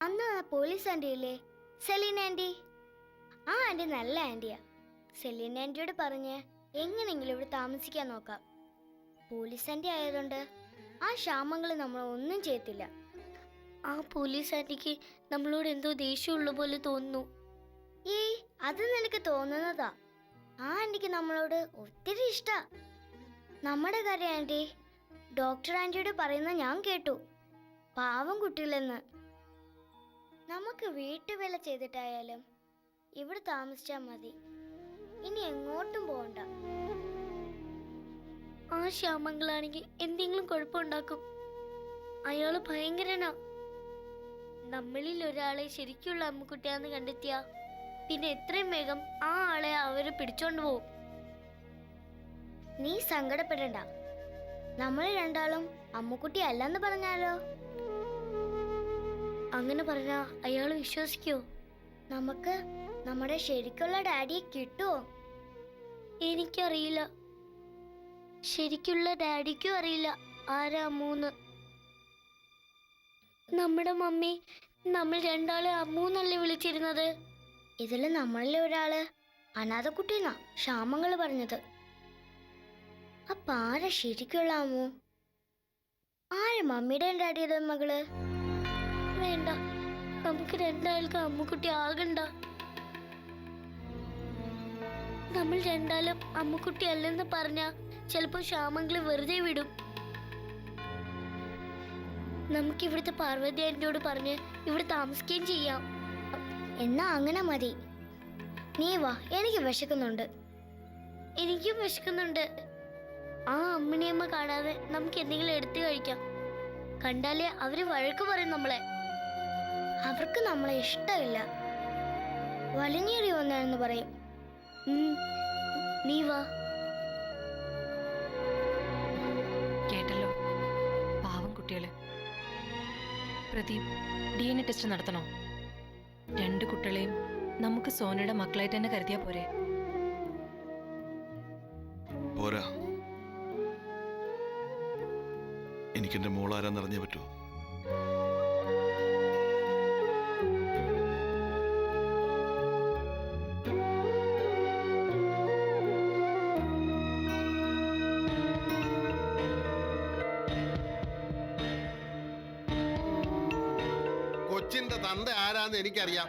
അന്ന് ആ police anti ഇല്ലേ, സെലീന ആന്റി. ആ ആന്റി നല്ല ആന്റിയാ. സെലീന ആന്റിയോട് പറഞ്ഞ് എങ്ങനെങ്കിലും ഇവിടെ താമസിക്കാൻ നോക്കാം. പോലീസ് ആന്റി ആയതുകൊണ്ട് ആ ക്ഷാമങ്ങള് നമ്മളൊന്നും ചെയ്യത്തില്ല. ആ പോലീസ് ആന്റിക്ക് നമ്മളോട് എന്തോ ദേഷ്യമുള്ള പോലെ തോന്നുന്നു. ഏയ്, അത് നിനക്ക് തോന്നുന്നതാ. ആ ആന്റിക്ക് നമ്മളോട് ഒത്തിരി ഇഷ്ടാ. നമ്മുടെ കാര്യം ആന്റി ഡോക്ടർ ആന്റിയോട് പറയുന്ന ഞാൻ കേട്ടു, പാവം കുട്ടികളെന്ന്. നമുക്ക് വീട്ടുവേല ചെയ്തിട്ടായാലും ഇവിടെ താമസിച്ചാൽ മതി, ഇനി എങ്ങോട്ടും പോകണ്ട. ആ ശ്യാമങ്ങളാണെങ്കിൽ എന്തെങ്കിലും കുഴപ്പമുണ്ടാക്കും. അയാള് ഭയങ്കരനാ. നമ്മളിൽ ഒരാളെ ശരിക്കുള്ള അമ്മുക്കുട്ടിയാന്ന് കണ്ടെത്തിയ പിന്നെ എത്രയും വേഗം ആ ആളെ അവര് പിടിച്ചോണ്ട് പോവും. നീ സങ്കടപ്പെടണ്ട. നമ്മൾ രണ്ടാളും അമ്മുക്കുട്ടി അല്ലെന്ന് പറഞ്ഞാലോ? അങ്ങനെ പറഞ്ഞാ അയാള് വിശ്വസിക്കോ? നമുക്ക് നമ്മുടെ ശരിക്കുള്ള ഡാഡിയെ കിട്ടുമോ? എനിക്കറിയില്ല. ശരിക്കുള്ള ഡാഡിക്കും അറിയില്ല ആരാ അമ്മൂന്ന്. നമ്മുടെ മമ്മി നമ്മൾ രണ്ടാളെ അമ്മൂന്നല്ലേ വിളിച്ചിരുന്നത്. ഇതില് നമ്മളിലെ ഒരാള് അനാഥ കുട്ടീന്നാ ക്ഷാമങ്ങള് പറഞ്ഞത്. അപ്പൊ ആരാ ശരിക്കുള്ള അമ്മു? ആരാ മമ്മിയുടെ ഡാഡിയുടെ മകള്? വേണ്ട, നമുക്ക് രണ്ടാൾക്ക് അമ്മുക്കുട്ടി ആകണ്ട. നമ്മൾ രണ്ടാളും അമ്മുക്കുട്ടി അല്ലെന്ന് പറഞ്ഞാ ചിലപ്പോ ശ്യാമങ്ങള് വെറുതെ വിടും. നമുക്ക് ഇവിടുത്തെ പാർവതി ആന്റിയോട് പറഞ്ഞ് ഇവിടെ താമസിക്കുകയും ചെയ്യാം. എന്നാ അങ്ങനെ മതി. നീ വാ, എനിക്ക് വിശക്കുന്നുണ്ട്. എനിക്കും വിശക്കുന്നുണ്ട്. ആ അമ്മിണിയമ്മ കാണാതെ നമുക്ക് എന്തെങ്കിലും എടുത്തു കഴിക്കാം. കണ്ടാലേ അവര് വഴക്ക് പറയും നമ്മളെ. അവർക്ക് നമ്മളെ ഇഷ്ടമില്ല, വലിഞ്ഞേറി വന്നാണെന്ന് പറയും. നീ വാ. കേട്ടല്ലോ, പാവം കുട്ടികള്. Pradeep, DNA test നടത്തണോ? 2 കുട്ടികളെയും നമുക്ക് സോനയുടെ മക്കളായിട്ട് തന്നെ കരുതിയാ പോരെ? പോരാ, എനിക്കെന്റെ മോളാരാന്നറിഞ്ഞേ പറ്റൂ. കൊച്ചിന്റെ തന്ത ആരാന്ന് എനിക്കറിയാം,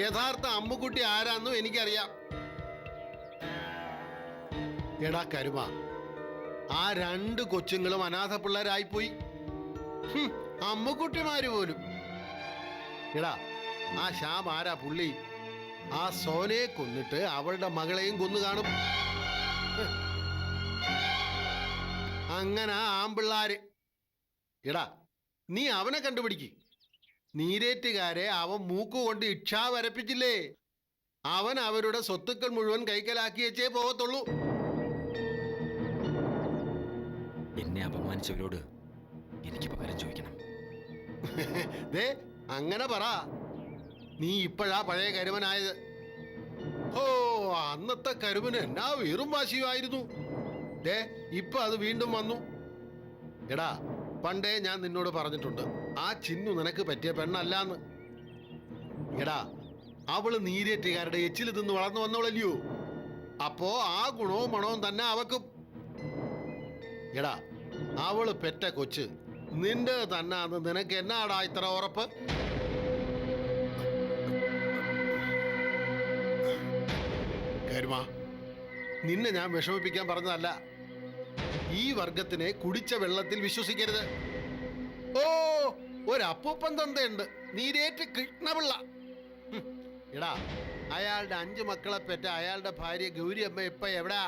യഥാർത്ഥ അമ്മുക്കുട്ടി ആരാന്നും എനിക്കറിയാം. എടാ കരുമ, ആ 2 കൊച്ചുങ്ങളും അനാഥ പിള്ളേരായിപ്പോയി. അമ്മുക്കുട്ടിമാര് പോലും. എടാ, ആ ശ്യാം ആരാ പുള്ളി? ആ സോനയെ കൊന്നിട്ട് അവളുടെ മകളെയും കൊന്നു കാണും. അങ്ങനെ ആമ്പിള്ളാര്. എടാ, നീ അവനെ കണ്ടുപിടിക്ക്. നീരേറ്റുകാരെ അവൻ മൂക്കുകൊണ്ട് ഇച്ഛ വരപ്പിച്ചില്ലേ? അവൻ അവരുടെ സ്വത്തുക്കൾ മുഴുവൻ കൈക്കലാക്കി വെച്ചേ പോകത്തുള്ളൂ. എന്നെ അപമാനിച്ചവരോട് എനിക്ക് പകരം ചോദിക്കണം. ദേ, അങ്ങനെ പറ. നീ ഇപ്പോഴാ പഴയ കരുമനായത്. ഓ, അന്നത്തെ കരുമന് എന്നാ വീറും വാശിയുമായിരുന്നു. ദേ, ഇപ്പൊ അത് വീണ്ടും വന്നു. എടാ, പണ്ടേ ഞാൻ നിന്നോട് പറഞ്ഞിട്ടുണ്ട്, ആ ചിന്നു നിനക്ക് പറ്റിയ പെണ്ണല്ലാന്ന്. എടാ, അവള് നീരേറ്റുകാരുടെ എച്ചിൽ തിന്ന് വളർന്നു വന്നോളല്ലയോ? അപ്പോ ആ ഗുണവും മണവും തന്നെ അവക്കും. എടാ, അവള് പെറ്റ കൊച്ച് നിന്റെ തന്നാന്ന് നിനക്ക് എന്നാടാ ഇത്ര ഉറപ്പ്? കരുമ, നിന്നെ ഞാൻ വിഷമിപ്പിക്കാൻ പറഞ്ഞതല്ല. ഈ വർഗത്തിനെ കുടിച്ച വെള്ളത്തിൽ വിശ്വസിക്കരുത്. ഓ, ഒരപ്പൂപ്പൻ തന്തയുണ്ട്, നീരേറ്റ് കൃഷ്ണപിള്ള. എടാ, അയാളുടെ 5 മക്കളെ പെറ്റ അയാളുടെ ഭാര്യ ഗൗരിയമ്മ ഇപ്പൊ എവിടാ?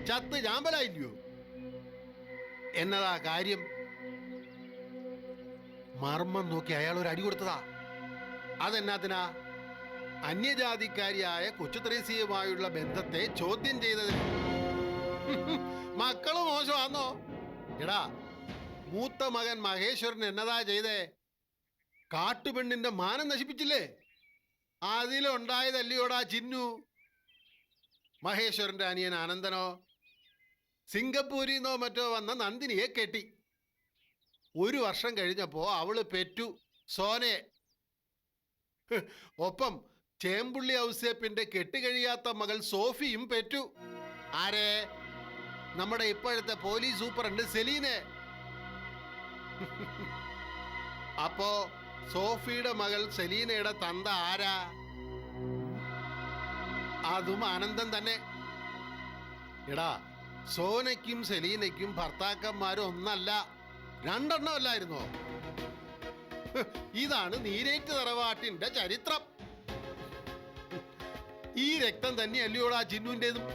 ചത്ത് ചാമ്പലായില്ലയോ? എന്നതാ കാര്യം? മർമ്മം നോക്കി അയാൾ ഒരു അടി കൊടുത്തതാ. അതെന്നാത്തിനാ? അന്യജാതിക്കാരിയായ കൊച്ചു ത്രേസ്യയുമായുള്ള ബന്ധത്തെ ചോദ്യം ചെയ്തതിന്. മക്കള് മോശമാണോ? എടാ, മൂത്ത മകൻ മഹേശ്വരൻ എന്നതാ ചെയ്തേ? കാട്ടുപെണ്ണിന്റെ മാനം നശിപ്പിച്ചില്ലേ? അതിലുണ്ടായതല്ലയോടാ ചിന്നു. മഹേശ്വരന്റെ അനിയൻ അനന്തനോ സിംഗപ്പൂരിൽ നിന്നോ മറ്റോ വന്ന നന്ദിനിയെ കെട്ടി. 1 വർഷം കഴിഞ്ഞപ്പോൾ അവള് പെറ്റു, സോനെ. ഒപ്പം ചേമ്പുള്ളി ഔസേപ്പിന്റെ കെട്ടുകഴിയാത്ത മകൾ സോഫിയും പെറ്റു. ആരെ? നമ്മുടെ ഇപ്പോഴത്തെ പോലീസ് സൂപ്രണ്ട് സെലീനെ. അപ്പോ സോഫിയുടെ മകൾ സെലീനയുടെ തന്ത ആരാ? അതും അനന്തൻ തന്നെ. എടാ, സോനയ്ക്കും സെലീനയ്ക്കും ഭർത്താക്കന്മാരും ഒന്നല്ല, രണ്ടെണ്ണമല്ലായിരുന്നോ? ഇതാണ് നീരേറ്റ് തറവാട്ടിന്റെ ചരിത്രം. ഈ രക്തം തന്നെയല്ലയോടാ ചിന്നുവിൻ്റെതും.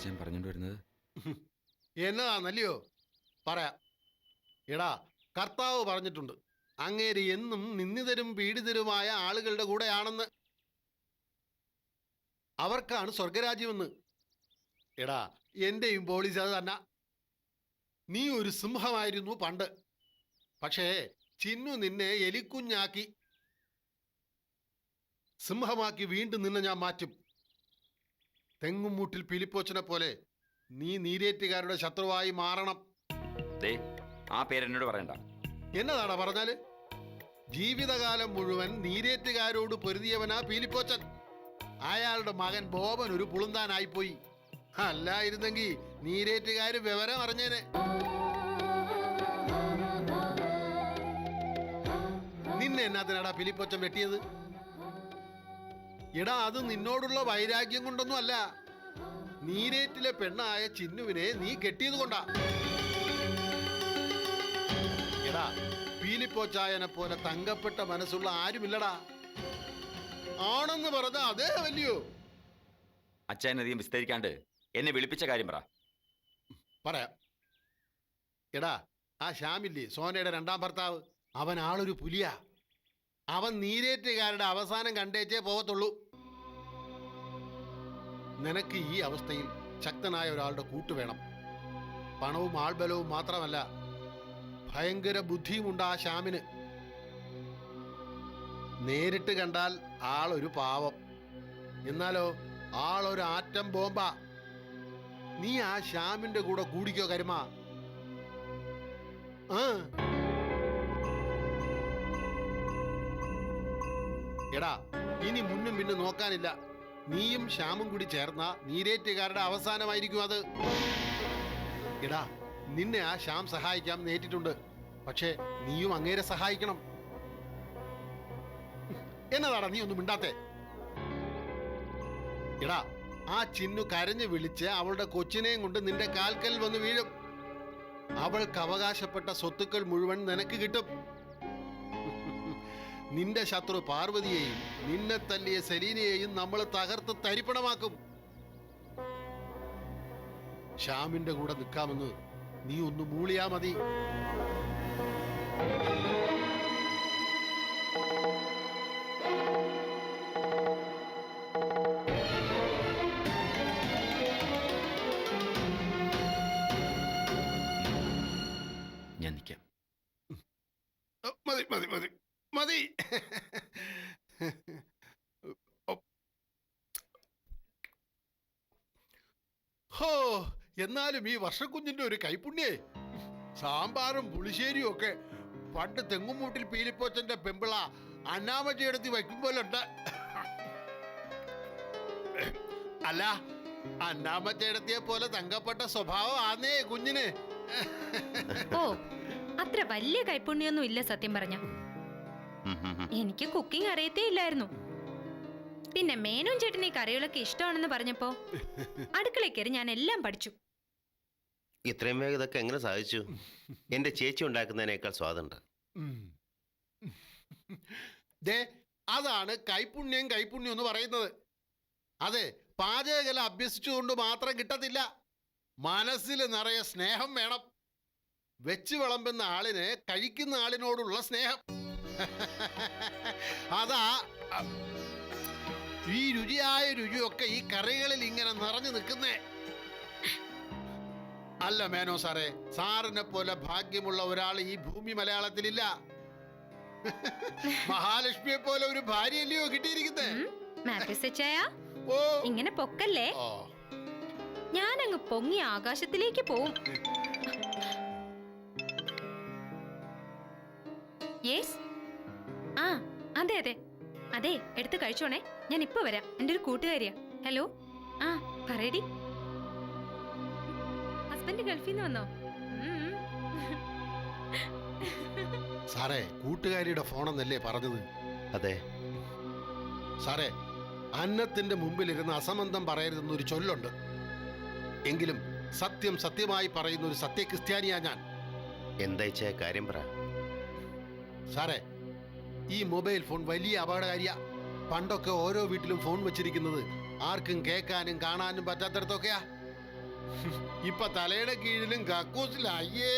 ഞാൻ പറഞ്ഞോണ്ട് വരുന്നത് എന്നതാന്നല്ലയോ? പറയാം. എടാ, കർത്താവ് പറഞ്ഞിട്ടുണ്ട്, അങ്ങേര് എന്നും നിന്ദിതരും പീഡിതരുമായ ആളുകളുടെ കൂടെയാണെന്ന്. അവർക്കാണ് സ്വർഗരാജ്യമെന്ന്. എടാ, എന്റെയും പോലീസ് അത് തന്നെ. നീ ഒരു സിംഹമായിരുന്നു പണ്ട്. പക്ഷേ ചിന്നു നിന്നെ എലിക്കുഞ്ഞാക്കി. സിംഹമാക്കി വീണ്ടും നിന്നെ ഞാൻ മാറ്റും. തെങ്ങുമൂട്ടിൽ പിലിപ്പോച്ചനെ പോലെ നീ നീരേറ്റുകാരുടെ ശത്രുവായി മാറണം. ആ പേരെന്നോട് പറയണ്ട. എന്നതാടാ പറഞ്ഞാല്? ജീവിതകാലം മുഴുവൻ നീരേറ്റുകാരോട് പൊരുതിയവനാ പീലിപ്പോച്ചൻ. അയാളുടെ മകൻ ബോബൻ ഒരു പുളുന്താനായിപ്പോയി. അല്ലായിരുന്നെങ്കിൽ നീരേറ്റുകാര് വിവരം അറിഞ്ഞേനെ. നിന്നെ എന്നാത്തിനാടാ പീലിപ്പോച്ചൻ വെട്ടിയത്? എടാ, അത് നിന്നോടുള്ള വൈരാഗ്യം കൊണ്ടൊന്നും അല്ല. നീരേറ്റിലെ പെണ്ണായ ചിന്നുവിനെ നീ കെട്ടിയത് കൊണ്ടാ. എടാ, പീലിപ്പോച്ചായനെ പോലെ തങ്കപ്പെട്ട മനസ്സുള്ള ആരുമില്ലടാ. ആണെന്ന് പറഞ്ഞ അതേ വല്യോ. അച്ഛനധികം വിസ്തരിക്കാണ്ട് എന്നെ വിളിപ്പിച്ച കാര്യം പറ. പറയാം. എടാ, ആ ശ്യാമില്ലേ, സോനയുടെ രണ്ടാം ഭർത്താവ്, അവൻ ആളൊരു പുലിയാ. അവൻ നീരേറ്റുകാരുടെ അവസാനം കണ്ടേച്ചേ പോകത്തുള്ളൂ. നിനക്ക് ഈ അവസ്ഥയിൽ ശക്തനായ ഒരാളുടെ കൂട്ട് വേണം. പണവും ആൾബലവും മാത്രമല്ല, ഭയങ്കര ബുദ്ധിയുമുണ്ട് ആ ശ്യാമിന്. നേരിട്ട് കണ്ടാൽ ആളൊരു പാവം, എന്നാലോ ആളൊരു ആറ്റം ബോംബാ. നീ ആ ശ്യാമിന്റെ കൂടെ കൂടിക്കോ കരുമാ. എടാ, ഇനി മുന്നും പിന്നും നോക്കാനില്ല. നീയും ശ്യാമും കൂടി ചേർന്ന നീരേറ്റുകാരുടെ അവസാനമായിരിക്കും അത്. എടാ, നിന്നെ ആ ശ്യാം സഹായിക്കാം നേരിട്ടുണ്ട്. പക്ഷേ നീയും അങ്ങേരെ സഹായിക്കണം. എന്നതാടാ നീ ഒന്നും മിണ്ടാത്തെ? എടാ, ആ ചിന്നു കരഞ്ഞു വിളിച്ച് അവളുടെ കൊച്ചിനെയും കൊണ്ട് നിന്റെ കാൽക്കൽ വന്ന് വീഴും. അവൾക്ക് അവകാശപ്പെട്ട സ്വത്തുക്കൾ മുഴുവൻ നിനക്ക് കിട്ടും. നിന്റെ ശത്രു പാർവതിയെയും നിന്നെ തല്ലിയ സെലീനയെയും നമ്മൾ തകർത്ത് തരിപ്പണമാക്കും. ശ്യാമിന്റെ കൂടെ നിൽക്കാമെന്ന് നീ ഒന്ന് മൂളിയാ മതി. ഞാൻ നിൽക്കാം. മതി മതി മതി മതി. ഹോ, എന്നാലും ഈ വർഷക്കുഞ്ഞിന്റെ ഒരു കൈപ്പുണ്യേ. സാമ്പാറും പുളിശ്ശേരിയും ഒക്കെ പണ്ട് തെങ്ങുമൂട്ടിൽ പീലിപ്പോച്ചന്റെ പെമ്പിള അന്നാമറ്റയെടുത്ത് വയ്ക്കുമ്പോലുണ്ട്. അല്ല, അന്നാമറ്റയെടുത്തിയെ പോലെ തങ്കപ്പെട്ട സ്വഭാവം ആന്നേ കുഞ്ഞിന്. ഓ, അത്ര വലിയ കൈപ്പുണ്യൊന്നും ഇല്ല സത്യം പറഞ്ഞ. എനിക്ക് കുക്കിംഗ് അറിയത്തേ ഇല്ലായിരുന്നു. പിന്നെ മേനോൻ ചേട്ടന് ഈ കറികളൊക്കെ ഇഷ്ടമാണെന്ന് പറഞ്ഞപ്പോ അടുക്കളയിൽ കയറി ഞാൻ എല്ലാം പഠിച്ചു. ഇത്രയും വേഗം ഇതൊക്കെ എങ്ങനെ സാധിച്ചു? എന്റെ ചേച്ചി ഉണ്ടാക്കുന്നതിനേക്കാൾ സ്വാദുണ്ട്. അതാണ് കൈപുണ്യം കൈപുണ്യം എന്ന് പറയുന്നത്. അതെ, പാചകകല അഭ്യസിച്ചുകൊണ്ട് മാത്രം കിട്ടത്തില്ല. മനസ്സിൽ നിറയെ സ്നേഹം വേണം. വെച്ച് വിളമ്പുന്ന ആളിന് കഴിക്കുന്ന ആളിനോടുള്ള സ്നേഹം. അതാ ഈ രുചിയായ രുചിയൊക്കെ ഈ കറികളിൽ ഇങ്ങനെ നിറഞ്ഞു നിൽക്കുന്നേ. അല്ല മേനോ സാറേ, സാറിനെ പോലെ ഭാഗ്യമുള്ള ഒരാൾ ഈ ഭൂമി മലയാളത്തിലില്ല. മഹാലക്ഷ്മിയെ പോലെ ഒരു ഭാര്യയല്ലയോ കിട്ടിയിരിക്കുന്നേ. ഓ, ഇങ്ങനെ പൊക്കല്ലേ, ഞാനങ്ങ് പൊങ്ങി ആകാശത്തിലേക്ക് പോവും. യെസ്. ആ അതെ അതെ അതെ, എടുത്ത് കഴിച്ചോണേ. ഞാൻ ഇപ്പൊ വരാം. എൻ്റെ ഒരു കൂട്ടുകാരിയാ. ഹലോ. ആ പറയടി. ഹസ്ബൻഡ് ഗൾഫിൽ നിന്ന് വന്നോ? സാറേ, കൂട്ടുകാരിയുടെ ഫോണെന്നല്ലേ പറഞ്ഞത്? അതെ. സാറേ, അന്നത്തിന്റെ മുമ്പിലിരുന്ന് അസംബന്ധം പറയരുതെന്നൊരു ചൊല്ലുണ്ട്. എങ്കിലും സത്യം സത്യമായി പറയുന്ന ഒരു സത്യക്രിസ്ത്യാനിയാ ഞാൻ. എന്താ ഇച്ചായ കാര്യം പറ. സാറേ, ഈ മൊബൈൽ ഫോൺ വലിയ അപകടകാരിയാ. പണ്ടൊക്കെ ഓരോ വീട്ടിലും ഫോൺ വെച്ചിരിക്കുന്നത് ആർക്കും കേൾക്കാനും കാണാനും പറ്റാത്തടത്തൊക്കെയാ. ഇപ്പൊ തലയുടെ കീഴിലും കക്കൂസിലും, അയ്യേ,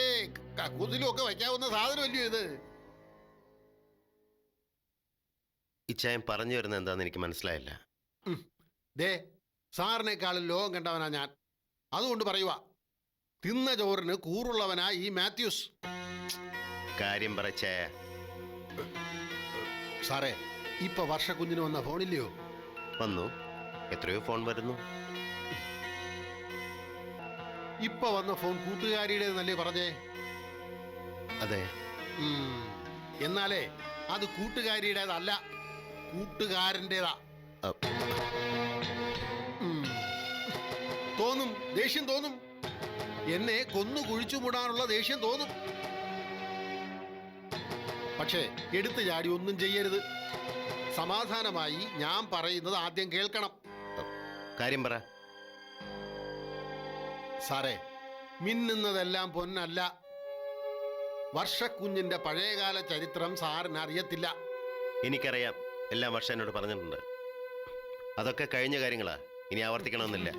കക്കൂസിലും ഒക്കെ വയ്ക്കാവുന്ന സാധനമല്ലയോ ഇത്? ഇച്ചായൻ പറഞ്ഞു വരുന്നത് എന്താന്ന് എനിക്ക് മനസ്സിലായില്ല. ദേ, സാറിനേക്കാളും ലോകം കണ്ടവനാ ഞാൻ. അതുകൊണ്ട് പറയുക, തിന്ന ചോറിന് കൂറുള്ളവനാ ഈ മാത്യൂസ്. കാര്യം പറ ഇച്ചായ. സാറേ, ഇപ്പൊ വർഷക്കുഞ്ഞിന് വന്ന ഫോണില്ലയോ? വന്നു. എത്രയോ ഫോൺ വരുന്നു. ഇപ്പൊ വന്ന ഫോൺ കൂട്ടുകാരിയുടേതെന്നല്ലേ പറഞ്ഞേ? അതെ. എന്നാലേ അത് കൂട്ടുകാരിയുടേതല്ല, കൂട്ടുകാരൻ്റെതാ. തോന്നും, ദേഷ്യം തോന്നും. എന്നെ കൊന്നു കുഴിച്ചു മൂടാനുള്ള ദേഷ്യം തോന്നും. പക്ഷേ എടുത്തു ചാടി ഒന്നും ചെയ്യരുത്. സമാധാനമായി ഞാൻ പറയുന്നത് ആദ്യം കേൾക്കണം. കാര്യം പറ. സാറേ, മിന്നുന്നതെല്ലാം പൊന്നല്ല. വർഷക്കുഞ്ഞിന്റെ പഴയകാല ചരിത്രം സാറിന് അറിയത്തില്ല. എനിക്കറിയാം. എല്ലാം വർഷം എന്നോട് പറഞ്ഞിട്ടുണ്ട്. അതൊക്കെ കഴിഞ്ഞ കാര്യങ്ങളാ. ഇനി ആവർത്തിക്കണമെന്നില്ല.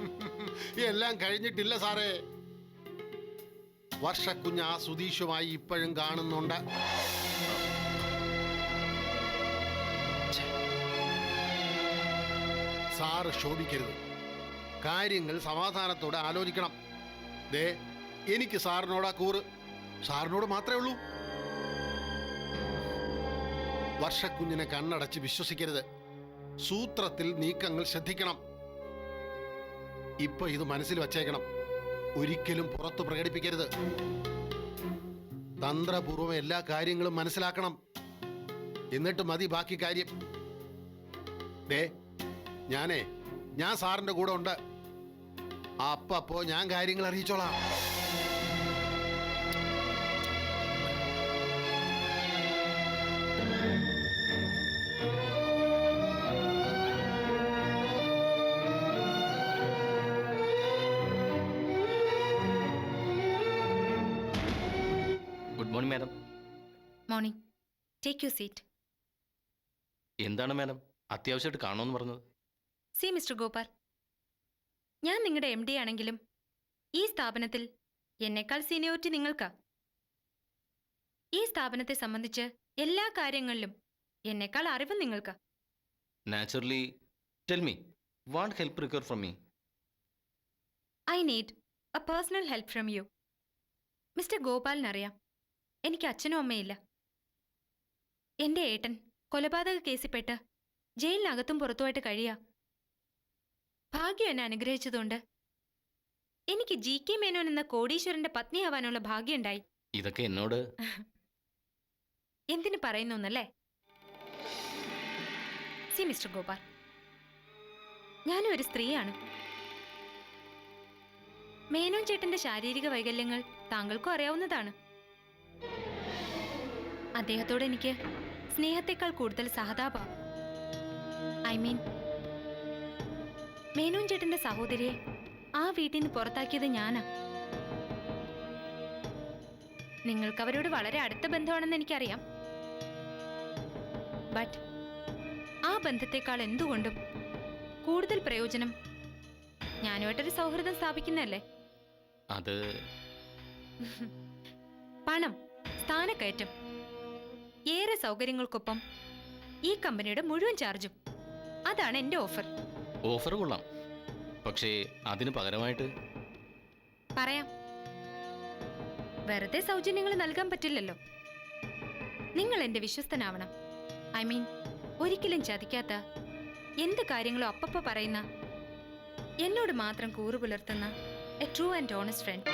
എല്ലാം കഴിഞ്ഞിട്ടില്ല സാറേ. വർഷക്കുഞ്ഞ് ആ സുധീഷുമായി ഇപ്പോഴും കാണുന്നുണ്ട്. സാറ് ശോഭിക്കരുത്. കാര്യങ്ങൾ സമാധാനത്തോടെ ആലോചിക്കണം. ദേ, എനിക്ക് സാറിനോടാ കൂറ്. സാറിനോട് മാത്രമേ ഉള്ളൂ. വർഷക്കുഞ്ഞിനെ കണ്ണടച്ച് വിശ്വസിക്കരുത്. സൂത്രത്തിൽ നീക്കങ്ങൾ ശ്രദ്ധിക്കണം. ഇപ്പൊ ഇത് മനസ്സിൽ വച്ചേക്കണം. ഒരിക്കലും പുറത്തു പ്രകടിപ്പിക്കരുത്. തന്ത്രപൂർവം എല്ലാ കാര്യങ്ങളും മനസ്സിലാക്കണം. എന്നിട്ട് മതി ബാക്കി കാര്യം. ദേ, ഞാൻ സാറിന്റെ കൂടെ ഉണ്ട്. അപ്പോ ഞാൻ കാര്യങ്ങൾ അറിയിച്ചോളാം. Good morning madam. Morning. Take you seat. എന്താണ് മാഡം അത്യാവശ്യമായിട്ട് കാണുമെന്ന് പറഞ്ഞത്? സി മിസ്റ്റർ ഗോപാൽ, ഞാൻ നിങ്ങളുടെ MD ആണെങ്കിലും ഈ സ്ഥാപനത്തിൽ എന്നേക്കാൾ സീനിയോറിറ്റി നിങ്ങൾക്കാ. ഈ സ്ഥാപനത്തെ സംബന്ധിച്ച് എല്ലാ കാര്യങ്ങളിലും എന്നേക്കാൾ അറിവ് നിങ്ങൾക്കാ. Naturally. Tell me, what help require from me? I need a personal help from you. Mister ഗോപാലിനറിയാം, എനിക്ക് അച്ഛനും അമ്മയില്ല. എൻ്റെ ഏട്ടൻ കൊലപാതക കേസിൽപ്പെട്ട് ജയിലിനകത്തും പുറത്തുമായിട്ട് കഴിയാ. ഭാഗ്യം എന്നെ അനുഗ്രഹിച്ചതുകൊണ്ട് എനിക്ക് GK മേനോൻ എന്ന കോടീശ്വരന്റെ പത്നിയാവാനുള്ള ഭാഗ്യമുണ്ടായി. ഇതൊക്കെ എന്നോട് എന്തിനു പറയുന്നല്ലേ? സി മിസ്റ്റർ ഗോപാൽ, ഞാനും ഒരു സ്ത്രീയാണ്. മേനോൻ ചേട്ടന്റെ ശാരീരിക വൈകല്യങ്ങൾ താങ്കൾക്കും അറിയാവുന്നതാണ്. അദ്ദേഹത്തോട് എനിക്ക് സ്നേഹത്തെക്കാൾ കൂടുതൽ സഹതാപ. ഐ മീൻ, മേനോൻ ചേട്ടന്റെ സഹോദരിയെ ആ വീട്ടിൽ നിന്ന് പുറത്താക്കിയത് ഞാനാ. നിങ്ങൾക്ക് അവരോട് വളരെ അടുത്ത ബന്ധമാണെന്ന് എനിക്കറിയാം. ബട്ട് ആ ബന്ധത്തെക്കാൾ എന്തുകൊണ്ടും കൂടുതൽ പ്രയോജനം ഞാനുമായിട്ടൊരു സൗഹൃദം സ്ഥാപിക്കുന്നതല്ലേ? അത് പണം, സ്ഥാനക്കയറ്റം, ഏറെ സൗകര്യങ്ങൾക്കൊപ്പം ഈ കമ്പനിയുടെ മുഴുവൻ ചാർജും. അതാണ് എൻ്റെ ഓഫർ. ഓഫർ കൊള്ളാം. പക്ഷേ അതിന് പകരമായിട്ട് പറയാം. വെറുതെ സൗജന്യങ്ങൾ നൽകാൻ പറ്റില്ലല്ലോ. നിങ്ങൾ എൻ്റെ വിശ്വസ്തനാവണം. ഐ മീൻ, ഒരിക്കലും ചതിക്കാത്ത, എന്ത് കാര്യങ്ങളും അപ്പപ്പ പറയുന്ന, എന്നോട് മാത്രം കൂറു പുലർത്തുന്ന a true and honest front.